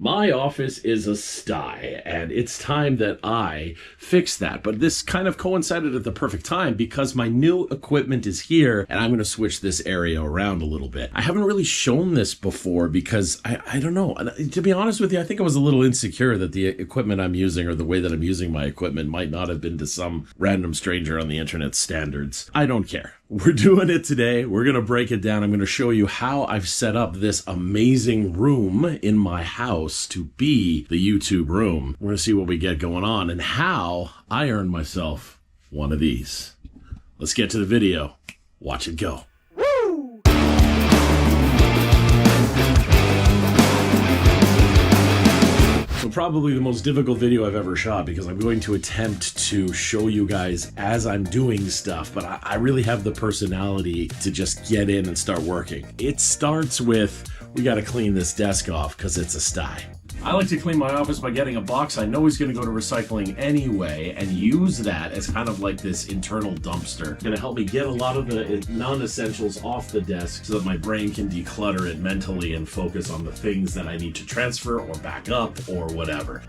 My office is a sty, and it's time that I fix that. But this kind of coincided at the perfect time because my new equipment is here, and I'm going to switch this area around a little bit. I haven't really shown this before because I don't know. To be honest with you, I think I was a little insecure that the equipment I'm using or the way that I'm using my equipment might not have been to some random stranger on the internet standards. I don't care. We're doing it today. We're going to break it down. I'm going to show you how I've set up this amazing room in my house to be the YouTube room. We're going to see what we get going on and how I earned myself one of these. Let's get to the video. Watch it go. So probably the most difficult video I've ever shot because I'm going to attempt to show you guys as I'm doing stuff, but I really have the personality to just get in and start working. It starts with, we got to clean this desk off because it's a sty. I like to clean my office by getting a box I know is going to go to recycling anyway and use that as kind of like this internal dumpster. It's going to help me get a lot of the non-essentials off the desk so that my brain can declutter it mentally and focus on the things that I need to transfer or back up or whatever.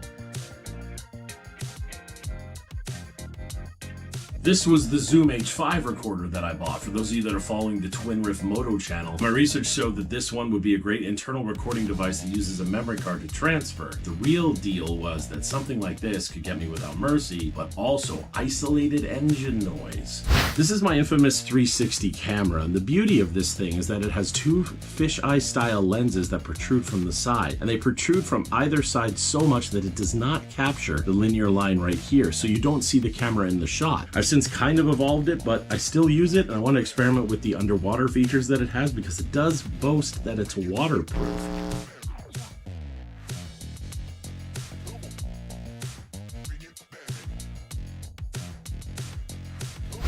This was the Zoom H5 recorder that I bought. For those of you that are following the Twin Riff Moto channel, my research showed that this one would be a great internal recording device that uses a memory card to transfer. The real deal was that something like this could get me without mercy, but also isolated engine noise. This is my infamous 360 camera, and the beauty of this thing is that it has two fisheye style lenses that protrude from the side, and they protrude from either side so much that it does not capture the linear line right here, so you don't see the camera in the shot. I've since kind of evolved it, but I still use it, and I want to experiment with the underwater features that it has because it does boast that it's waterproof.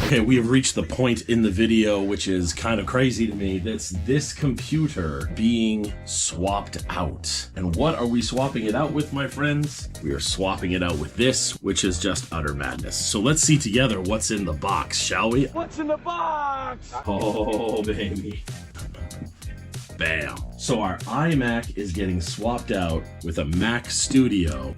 Okay, we have reached the point in the video which is kind of crazy to me. That's this computer being swapped out. And what are we swapping it out with, my friends? We are swapping it out with this, which is just utter madness. So let's see together what's in the box, shall we? What's in the box? Oh, baby. Bam. So our iMac is getting swapped out with a Mac Studio.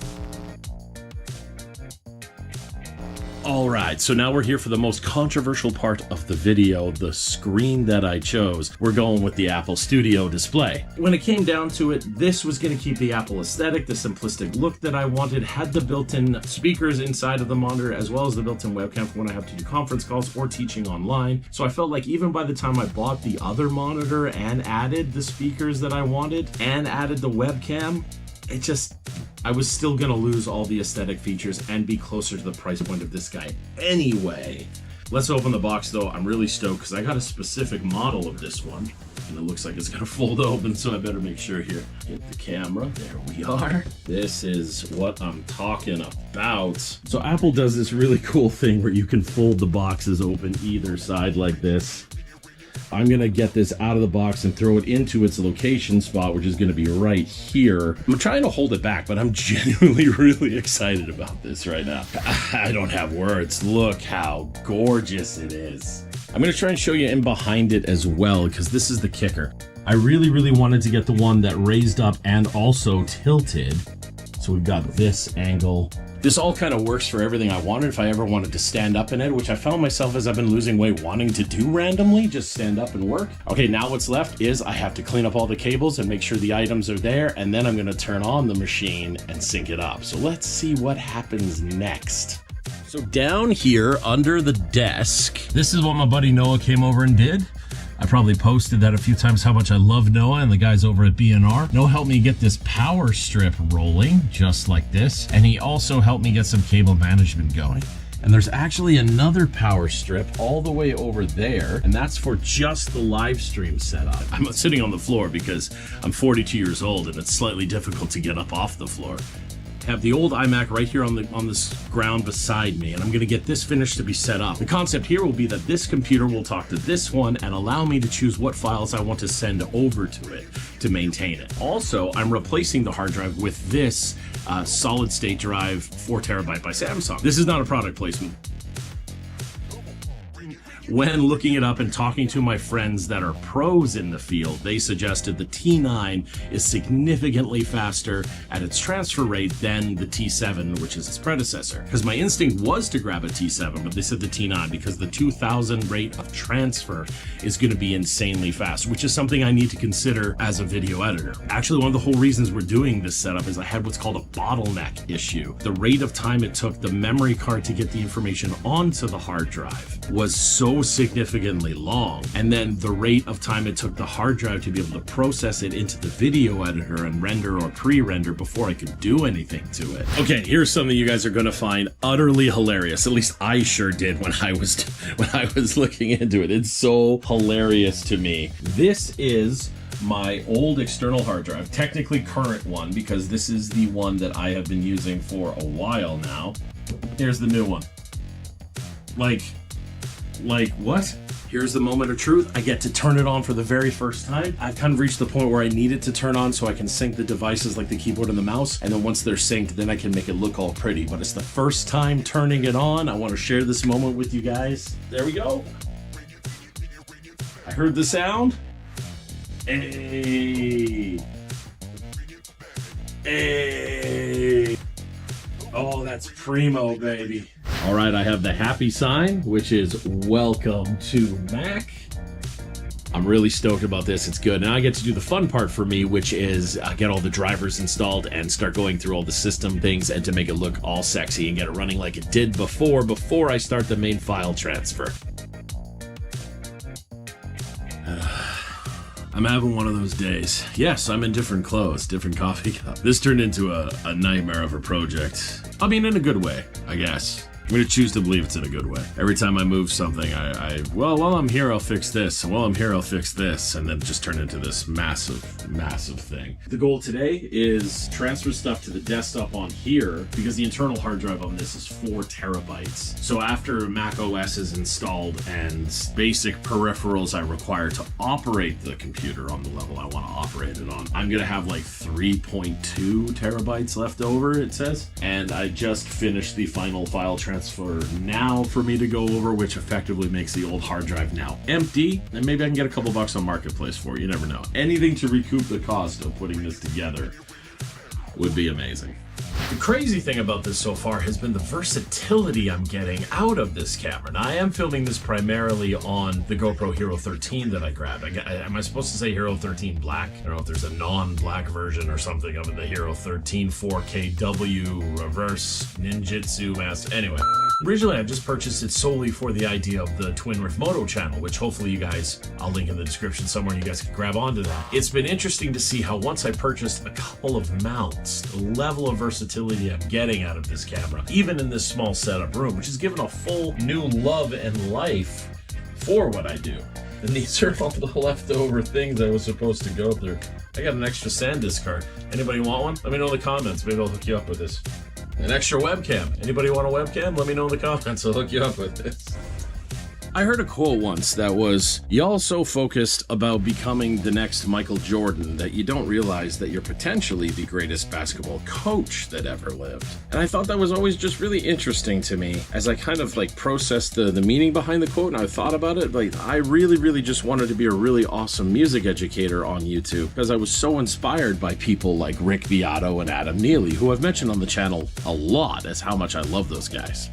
Alright, so now we're here for the most controversial part of the video, the screen that I chose. We're going with the Apple Studio display. When it came down to it, this was going to keep the Apple aesthetic, the simplistic look that I wanted, had the built-in speakers inside of the monitor, as well as the built-in webcam for when I have to do conference calls or teaching online. So I felt like even by the time I bought the other monitor and added the speakers that I wanted, and added the webcam, I was still gonna lose all the aesthetic features and be closer to the price point of this guy anyway. Let's open the box though. I'm really stoked because I got a specific model of this one and it looks like it's gonna fold open, so I better make sure here. Get the camera, there we are. This is what I'm talking about. So Apple does this really cool thing where you can fold the boxes open either side like this. I'm going to get this out of the box and throw it into its location spot, which is going to be right here. I'm trying to hold it back, but I'm genuinely really excited about this right now. I don't have words. Look how gorgeous it is. I'm going to try and show you in behind it as well, because this is the kicker. I really wanted to get the one that raised up and also tilted. So we've got this angle. This all kind of works for everything I wanted if I ever wanted to stand up in it, which I found myself as I've been losing weight wanting to do randomly, just stand up and work. Okay, now what's left is I have to clean up all the cables and make sure the items are there, and then I'm gonna turn on the machine and sync it up. So let's see what happens next. So down here under the desk, this is what my buddy Noah came over and did. I probably posted that a few times how much I love Noah and the guys over at B&R. Noah helped me get this power strip rolling, just like this. And he also helped me get some cable management going. And there's actually another power strip all the way over there, and that's for just the live stream setup. I'm sitting on the floor because I'm 42 years old and it's slightly difficult to get up off the floor. I have the old iMac right here on this ground beside me, and I'm going to get this finished to be set up. The concept here will be that this computer will talk to this one and allow me to choose what files I want to send over to it to maintain it. Also, I'm replacing the hard drive with this solid state drive 4 terabyte by Samsung. This is not a product placement. when looking it up and talking to my friends that are pros in the field, they suggested the T9 is significantly faster at its transfer rate than the T7, which is its predecessor. Because my instinct was to grab a T7, but they said the T9 because the 2000 rate of transfer is going to be insanely fast, which is something I need to consider as a video editor. Actually, one of the whole reasons we're doing this setup is I had what's called a bottleneck issue. The rate of time it took the memory card to get the information onto the hard drive was so significantly long, and then the rate of time it took the hard drive to be able to process it into the video editor and render or pre-render before I could do anything to it. Okay, here's something you guys are going to find utterly hilarious. At least I sure did when I was looking into it. It's so hilarious to me. This is my old external hard drive, technically current one, because this is the one that I have been using for a while now. Here's the new one. Like what? Here's the moment of truth. I get to turn it on for the very first time. I've kind of reached the point where I need it to turn on so I can sync the devices like the keyboard and the mouse. And then once they're synced, then I can make it look all pretty. But it's the first time turning it on. I want to share this moment with you guys. There we go. I heard the sound. Hey. Hey. Oh, that's primo, baby. All right, I have the happy sign, which is welcome to Mac. I'm really stoked about this. It's good. Now I get to do the fun part for me, which is get all the drivers installed and start going through all the system things and to make it look all sexy and get it running like it did before I start the main file transfer. I'm having one of those days. Yes, I'm in different clothes, different coffee cup. This turned into a nightmare of a project. I mean, in a good way, I guess. I'm gonna choose to believe it's in a good way. Every time I move something, well, while I'm here, I'll fix this. And while I'm here, I'll fix this. And then just turn into this massive thing. The goal today is transfer stuff to the desktop on here because the internal hard drive on this is 4 terabytes. So after Mac OS is installed and basic peripherals I require to operate the computer on the level I want to operate it on, I'm gonna have like 3.2 terabytes left over, it says. And I just finished the final file transfer now for me to go over, which effectively makes the old hard drive now empty, and maybe I can get a couple bucks on Marketplace for it. You never know. Anything to recoup the cost of putting this together would be amazing. The crazy thing about this so far has been the versatility I'm getting out of this camera. Now, I am filming this primarily on the GoPro Hero 13 that I grabbed. Am I supposed to say Hero 13 Black? I don't know if there's a non-black version or something of it. The Hero 13 4KW reverse ninjutsu master. Anyway. Originally, I just purchased it solely for the idea of the Twin Rift Moto channel, which hopefully you guys, I'll link in the description somewhere, you guys can grab onto that. It's been interesting to see how once I purchased a couple of mounts, the level of versatility I'm getting out of this camera, even in this small setup room, which has given a full new love and life for what I do. And these are all the leftover things I was supposed to go through. I got an extra SanDisk card. Anybody want one? Let me know in the comments. Maybe I'll hook you up with this. An extra webcam. Anybody want a webcam? Let me know in the comments. I'll hook you up with this. I heard a quote once that was, y'all so focused about becoming the next Michael Jordan that you don't realize that you're potentially the greatest basketball coach that ever lived. And I thought that was always just really interesting to me as I kind of like processed the meaning behind the quote and I thought about it. Like, I really just wanted to be a really awesome music educator on YouTube because I was so inspired by people like Rick Beato and Adam Neely, who I've mentioned on the channel a lot as how much I love those guys.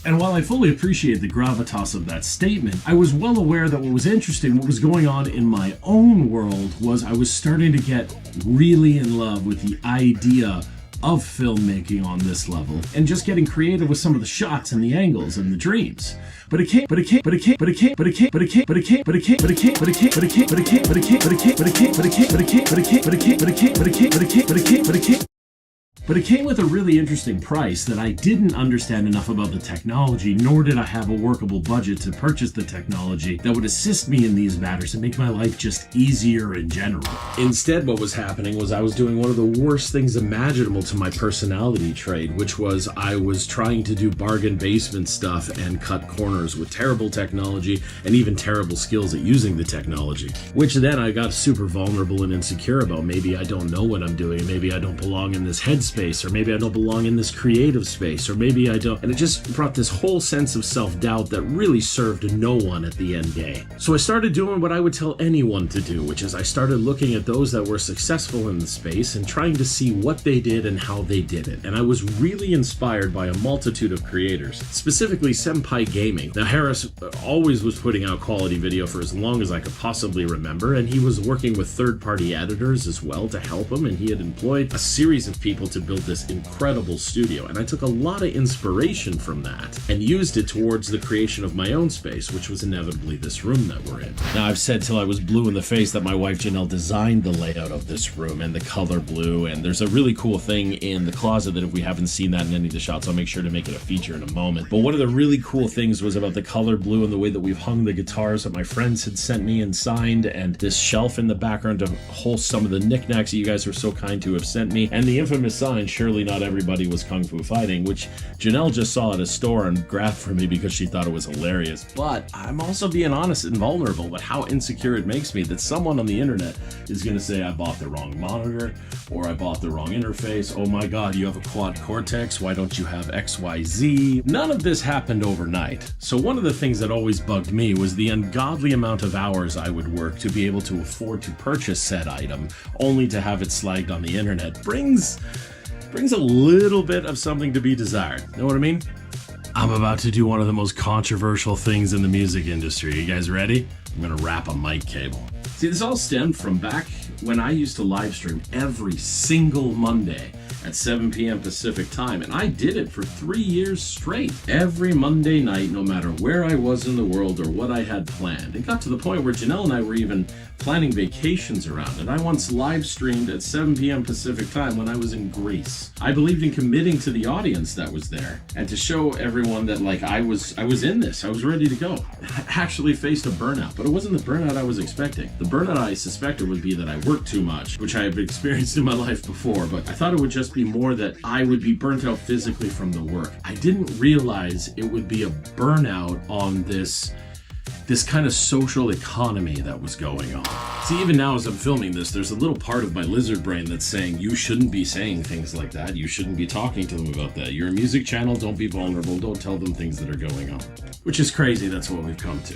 And while I fully appreciate the gravitas of that statement, I was well aware that what was interesting, what was going on in my own world, was I was starting to get really in love with the idea of filmmaking on this level and just getting creative with some of the shots and the angles and the dreams. But it came with a really interesting price that I didn't understand enough about the technology, nor did I have a workable budget to purchase the technology that would assist me in these matters and make my life just easier in general. Instead, what was happening was I was doing one of the worst things imaginable to my personality trait, which was I was trying to do bargain basement stuff and cut corners with terrible technology and even terrible skills at using the technology, which then I got super vulnerable and insecure about. Maybe I don't know what I'm doing, maybe I don't belong in this head headspace, or maybe I don't belong in this creative space, or maybe I don't. And it just brought this whole sense of self-doubt that really served no one at the end day. So I started doing what I would tell anyone to do, which is I started looking at those that were successful in the space and trying to see what they did and how they did it. And I was really inspired by a multitude of creators, specifically Senpai Gaming. Now, Harris always was putting out quality video for as long as I could possibly remember, and he was working with third-party editors as well to help him, and he had employed a series of people to build this incredible studio. And I took a lot of inspiration from that and used it towards the creation of my own space, which was inevitably this room that we're in. Now, I've said till I was blue in the face that my wife Janelle designed the layout of this room and the color blue, and there's a really cool thing in the closet that if we haven't seen that in any of the shots, I'll make sure to make it a feature in a moment. But one of the really cool things was about the color blue and the way that we've hung the guitars that my friends had sent me and signed, and this shelf in the background to hold some of the knickknacks that you guys were so kind to have sent me, and the infamous sign, "Surely not everybody was kung fu fighting," which Janelle just saw at a store and grabbed for me because she thought it was hilarious. But I'm also being honest and vulnerable about how insecure it makes me that someone on the internet is going to say I bought the wrong monitor, or I bought the wrong interface. Oh my god, you have a quad cortex, why don't you have XYZ? None of this happened overnight. So one of the things that always bugged me was the ungodly amount of hours I would work to be able to afford to purchase said item, only to have it slagged on the internet. Brings a little bit of something to be desired. Know what I mean? I'm about to do one of the most controversial things in the music industry. You guys ready? I'm gonna wrap a mic cable. See, this all stemmed from back when I used to live stream every single Monday at 7 p.m. Pacific time, and I did it for 3 years straight. Every Monday night, no matter where I was in the world or what I had planned. It got to the point where Janelle and I were even planning vacations around it. I once live streamed at 7 p.m. Pacific time when I was in Greece. I believed in committing to the audience that was there and to show everyone that like I was in this. I was ready to go. I actually faced a burnout, but it wasn't the burnout I was expecting. The burnout I suspected would be that I worked too much, which I have experienced in my life before, but I thought it would just be more that I would be burnt out physically from the work. I didn't realize it would be a burnout on this kind of social economy that was going on. See, even now as I'm filming this, there's a little part of my lizard brain that's saying, you shouldn't be saying things like that. You shouldn't be talking to them about that. You're a music channel, don't be vulnerable, don't tell them things that are going on. Which is crazy, that's what we've come to.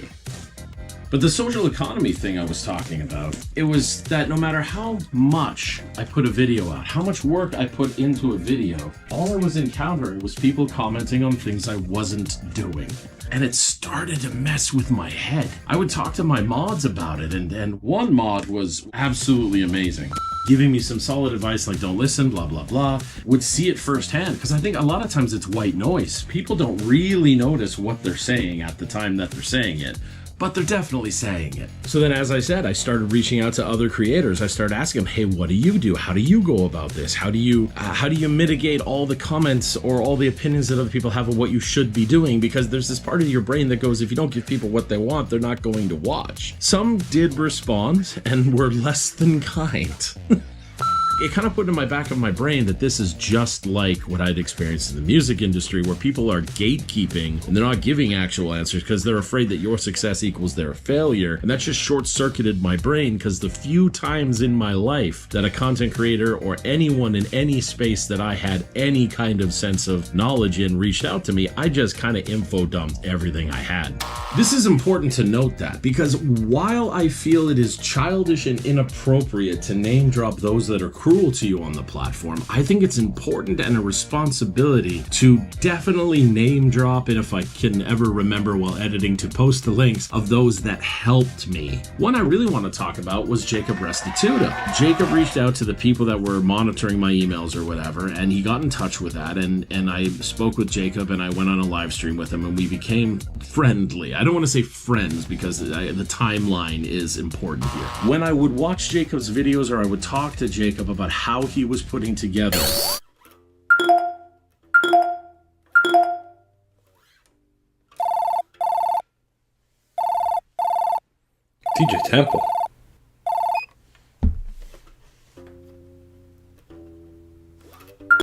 But the social economy thing I was talking about, it was that no matter how much I put a video out, how much work I put into a video, all I was encountering was people commenting on things I wasn't doing. And it started to mess with my head. I would talk to my mods about it, and one mod was absolutely amazing, giving me some solid advice like don't listen, blah, blah, blah. Would see it firsthand, because I think a lot of times it's white noise. People don't really notice what they're saying at the time that they're saying it, but they're definitely saying it. So then, as I said, I started reaching out to other creators. I started asking them, hey, what do you do? How do you go about this? How do you mitigate all the comments or all the opinions that other people have of what you should be doing? Because there's this part of your brain that goes, if you don't give people what they want, they're not going to watch. Some did respond and were less than kind. It kind of put in my back of my brain that this is just like what I'd experienced in the music industry, where people are gatekeeping and they're not giving actual answers because they're afraid that your success equals their failure. And that just short-circuited my brain, because the few times in my life that a content creator or anyone in any space that I had any kind of sense of knowledge in reached out to me, I just kind of info dumped everything I had. This is important to note that, because while I feel it is childish and inappropriate to name drop those that are cruel to you on the platform, I think it's important and a responsibility to definitely name drop, and if I can ever remember while editing, to post the links of those that helped me. One I really want to talk about was Jacob Restituto. Jacob reached out to the people that were monitoring my emails or whatever, and he got in touch with that, and I spoke with Jacob, and I went on a live stream with him, and we became friendly. I don't want to say friends because the timeline is important here. When I would watch Jacob's videos, or I would talk to Jacob about how he was putting together DJ Temple.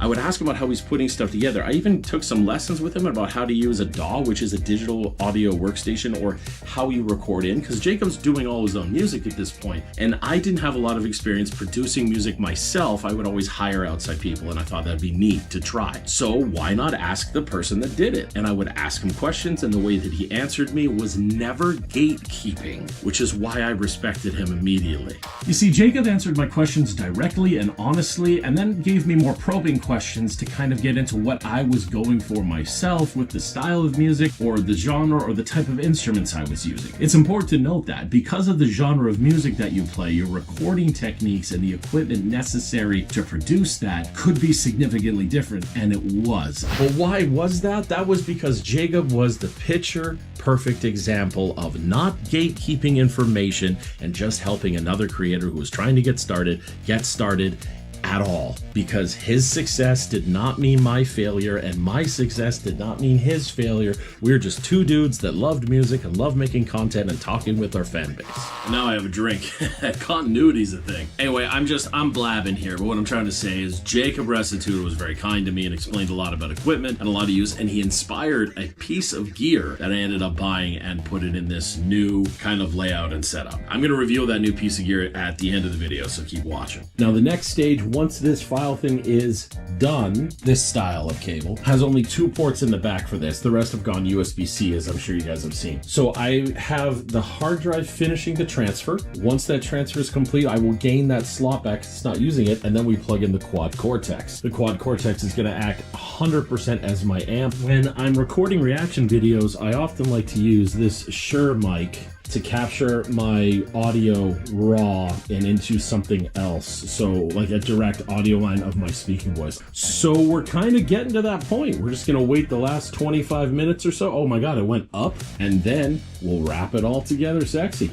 I would ask him about how he's putting stuff together. I even took some lessons with him about how to use a DAW, which is a digital audio workstation, or how you record in, because Jacob's doing all his own music at this point, and I didn't have a lot of experience producing music myself. I would always hire outside people, and I thought that'd be neat to try. So why not ask the person that did it? And I would ask him questions, and the way that he answered me was never gatekeeping, which is why I respected him immediately. You see, Jacob answered my questions directly and honestly, and then gave me more probing questions to kind of get into what I was going for myself with the style of music, or the genre, or the type of instruments I was using. It's important to note that because of the genre of music that you play, your recording techniques and the equipment necessary to produce that could be significantly different, and it was. But why was that? That was because Jacob was the picture perfect example of not gatekeeping information and just helping another creator who was trying to get started at all, because his success did not mean my failure, and my success did not mean his failure. We're just two dudes that loved music and loved making content and talking with our fan base. And now I have a drink. Continuity's a thing. Anyway, I'm blabbing here, but what I'm trying to say is Jacob Restituto was very kind to me and explained a lot about equipment and a lot of use, and he inspired a piece of gear that I ended up buying and put it in this new kind of layout and setup. I'm going to reveal that new piece of gear at the end of the video, so keep watching. Now, the next stage, once this file thing is done, this style of cable has only 2 ports in the back for this. The rest have gone USB-C, as I'm sure you guys have seen. So I have the hard drive finishing the transfer. Once that transfer is complete, I will gain that slot back. It's not using it, and then we plug in the Quad Cortex. The Quad Cortex is going to act 100% as my amp. When I'm recording reaction videos, I often like to use this Shure mic to capture my audio raw and into something else. So like a direct audio line of my speaking voice. So we're kind of getting to that point. We're just gonna wait the last 25 minutes or so. Oh my God, it went up. And then we'll wrap it all together sexy.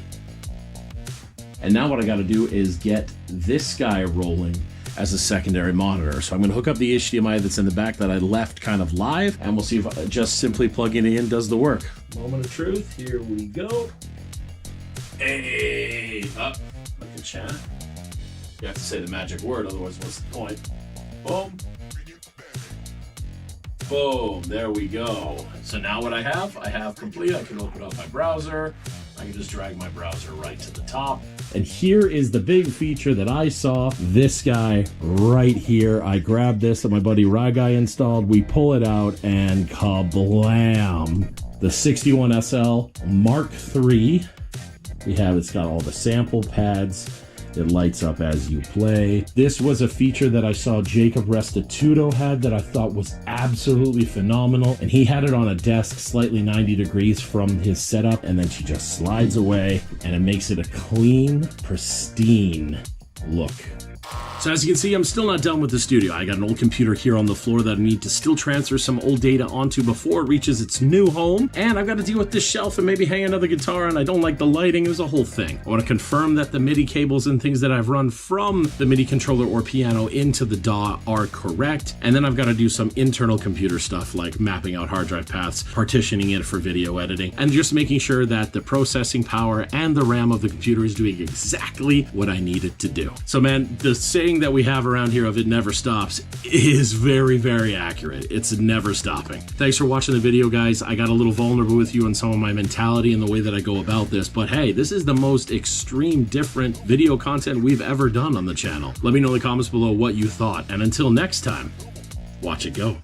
And now what I gotta do is get this guy rolling as a secondary monitor. So I'm gonna hook up the HDMI that's in the back that I left kind of live, and we'll see if just simply plugging it in does the work. Moment of truth, here we go. Hey, up, like a chat. You have to say the magic word, otherwise what's the point? Boom. Boom, there we go. So now what I have complete. I can open up my browser. I can just drag my browser right to the top. And here is the big feature that I saw. This guy right here. I grabbed this that my buddy Ragai installed. We pull it out and kablam. The 61SL Mark III. It's got all the sample pads. It lights up as you play. This was a feature that I saw Jacob Restituto had that I thought was absolutely phenomenal. And he had it on a desk slightly 90 degrees from his setup, and then she just slides away and it makes it a clean, pristine look. So as you can see, I'm still not done with the studio. I got an old computer here on the floor that I need to still transfer some old data onto before it reaches its new home. And I've got to deal with this shelf and maybe hang another guitar, and I don't like the lighting. It was a whole thing. I want to confirm that the MIDI cables and things that I've run from the MIDI controller or piano into the DAW are correct. And then I've got to do some internal computer stuff like mapping out hard drive paths, partitioning it for video editing, and just making sure that the processing power and the RAM of the computer is doing exactly what I need it to do. So man, the saying that we have around here of "it never stops" is very, very accurate. It's never stopping. Thanks for watching the video, guys. I got a little vulnerable with you on some of my mentality and the way that I go about this, but hey, this is the most extreme different video content we've ever done on the channel. Let me know in the comments below what you thought, and until next time, watch it go.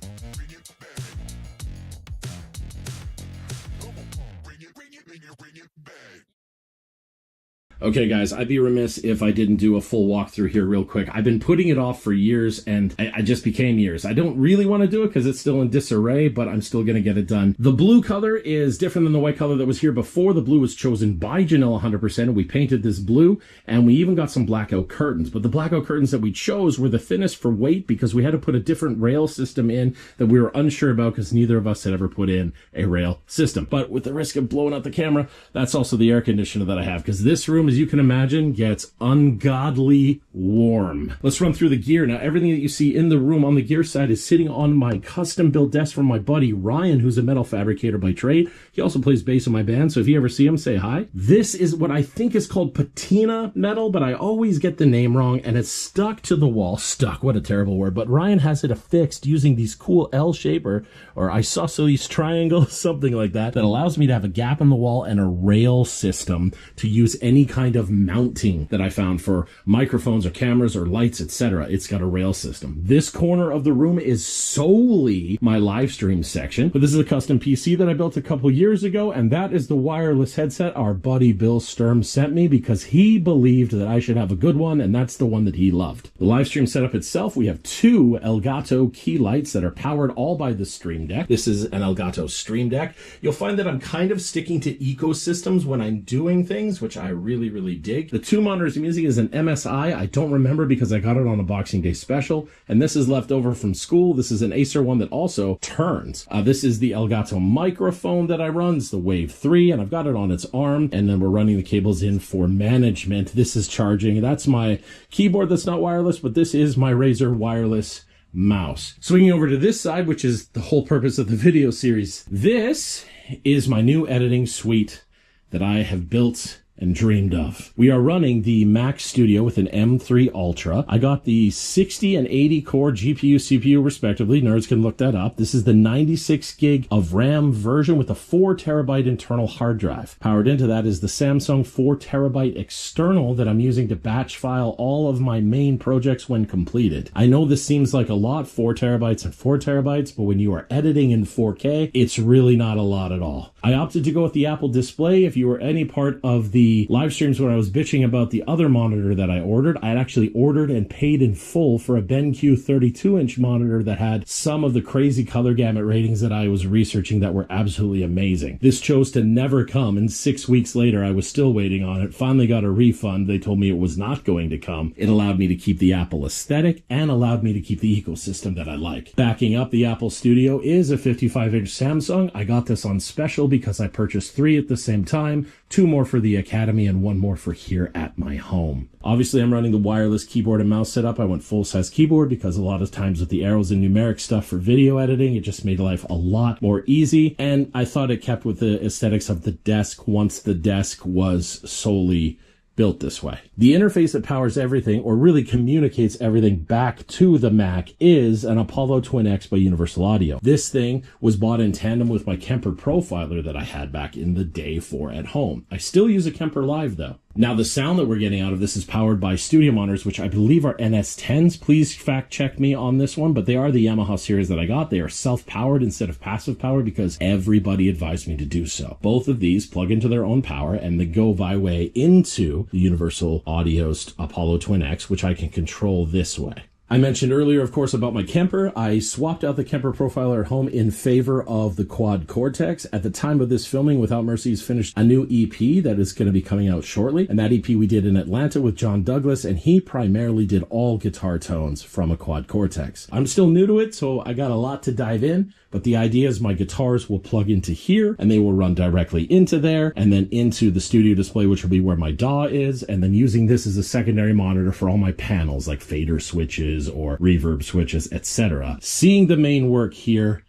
Okay guys, I'd be remiss if I didn't do a full walkthrough here real quick. I've been putting it off for years, and I just became years. I don't really want to do it because it's still in disarray, but I'm still going to get it done. The blue color is different than the white color that was here before. The blue was chosen by Janelle 100%, and we painted this blue, and we even got some blackout curtains. But the blackout curtains that we chose were the thinnest for weight because we had to put a different rail system in that we were unsure about because neither of us had ever put in a rail system. But with the risk of blowing out the camera, that's also the air conditioner that I have, because this room, as as you can imagine, gets ungodly warm. Let's run through the gear. Now, everything that you see in the room on the gear side is sitting on my custom-built desk from my buddy Ryan, who's a metal fabricator by trade. He also plays bass in my band, so if you ever see him, say hi. This is what I think is called patina metal, but I always get the name wrong, and it's stuck to the wall. Stuck, what a terrible word. But Ryan has it affixed using these cool L-shape or isosceles triangles, something like that allows me to have a gap in the wall and a rail system to use any kind of mounting that I found for microphones or cameras or lights, etc. It's got a rail system. This corner of the room is solely my live stream section, but this is a custom PC that I built a couple years ago, and that is the wireless headset our buddy Bill Sturm sent me because he believed that I should have a good one, and that's the one that he loved. The live stream setup itself, we have two Elgato key lights that are powered all by the Stream Deck. This is an Elgato Stream Deck. You'll find that I'm kind of sticking to ecosystems when I'm doing things, which I really, really dig. The two monitors I'm using is an MSI. I don't remember because I got it on a Boxing Day special, and this is left over from school. This is an Acer one that also turns. This is the Elgato microphone that I run. It's the Wave 3, and I've got it on its arm, and then we're running the cables in for management. This is charging. That's my keyboard that's not wireless, but this is my Razer wireless mouse. Swinging over to this side, which is the whole purpose of the video series, this is my new editing suite that I have built and dreamed of. We are running the Mac Studio with an M3 Ultra. I got the 60 and 80 core GPU, CPU respectively. Nerds can look that up. This is the 96 gig of RAM version with a 4 terabyte internal hard drive. Powered into that is the Samsung 4 terabyte external that I'm using to batch file all of my main projects when completed. I know this seems like a lot, 4 terabytes and 4 terabytes, but when you are editing in 4K, it's really not a lot at all. I opted to go with the Apple display. If you were any part of the live streams when I was bitching about the other monitor that I ordered, I had actually ordered and paid in full for a BenQ 32-inch monitor that had some of the crazy color gamut ratings that I was researching that were absolutely amazing. This chose to never come, and 6 weeks later I was still waiting on it. Finally got a refund. They told me it was not going to come. It allowed me to keep the Apple aesthetic and allowed me to keep the ecosystem that I like. Backing up the Apple Studio is a 55-inch Samsung. I got this on special because I purchased 3 at the same time, 2 more for the Academy and 1 more for here at my home. Obviously, I'm running the wireless keyboard and mouse setup. I went full-size keyboard because a lot of times with the arrows and numeric stuff for video editing, it just made life a lot more easy, and I thought it kept with the aesthetics of the desk once the desk was solely built this way. The interface that powers everything, or really communicates everything back to the Mac, is an Apollo Twin X by Universal Audio. This thing was bought in tandem with my Kemper Profiler that I had back in the day for at home. I still use a Kemper Live though. Now, the sound that we're getting out of this is powered by studio monitors, which I believe are NS10s. Please fact check me on this one, but they are the Yamaha series that I got. They are self-powered instead of passive powered because everybody advised me to do so. Both of these plug into their own power and they go by way into the Universal Audio's Apollo Twin X, which I can control this way. I mentioned earlier, of course, about my Kemper. I swapped out the Kemper Profiler at home in favor of the Quad Cortex. At the time of this filming, Without Mercy's finished a new EP that is going to be coming out shortly. And that EP we did in Atlanta with John Douglas, and he primarily did all guitar tones from a Quad Cortex. I'm still new to it, so I got a lot to dive in. But the idea is my guitars will plug into here and they will run directly into there and then into the studio display, which will be where my DAW is. And then using this as a secondary monitor for all my panels like fader switches or reverb switches, etc. Seeing the main work here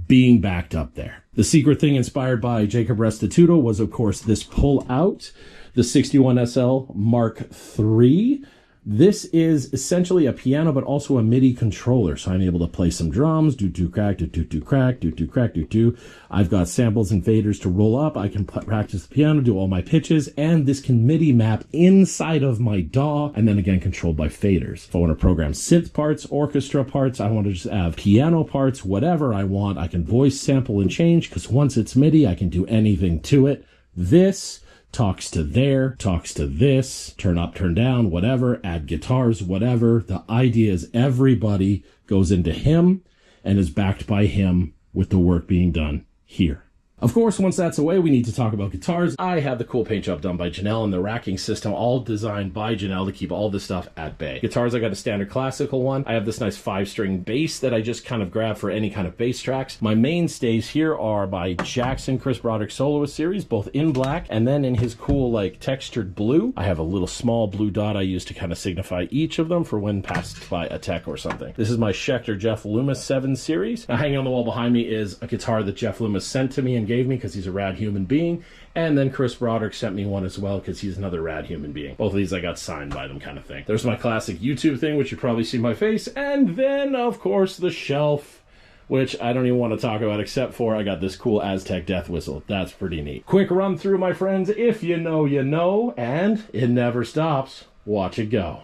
being backed up there. The secret thing inspired by Jacob Restituto was, of course, this pull out, the 61SL Mark III. This is essentially a piano, but also a MIDI controller. So I'm able to play some drums, do crack, do crack, do crack, do. I've got samples and faders to roll up. I can practice the piano, do all my pitches, and this can MIDI map inside of my DAW, and then again controlled by faders. If I want to program synth parts, orchestra parts, I want to just have piano parts, whatever I want, I can voice sample and change, because once it's MIDI, I can do anything to it. This talks to there, talks to this, turn up, turn down, whatever, add guitars, whatever. The idea is everybody goes into him and is backed by him with the work being done here. Of course, once that's away, we need to talk about guitars. I have the cool paint job done by Janelle and the racking system all designed by Janelle to keep all this stuff at bay. Guitars, I got a standard classical one. I have this nice 5-string bass that I just kind of grab for any kind of bass tracks. My mainstays here are by Jackson Chris Broderick Soloist series, both in black and then in his cool like textured blue. I have a little small blue dot I use to kind of signify each of them for when passed by a tech or something. This is my Schecter Jeff Loomis 7 series. Now, hanging on the wall behind me is a guitar that Jeff Loomis sent to me and gave me because he's a rad human being. And then Chris Broderick sent me one as well because he's another rad human being. Both of these I got signed by them kind of thing. There's my classic YouTube thing, which you probably see my face. And then, of course, the shelf, which I don't even want to talk about except for I got this cool Aztec death whistle. That's pretty neat. Quick run through, my friends. If you know, you know. And it never stops. Watch it go.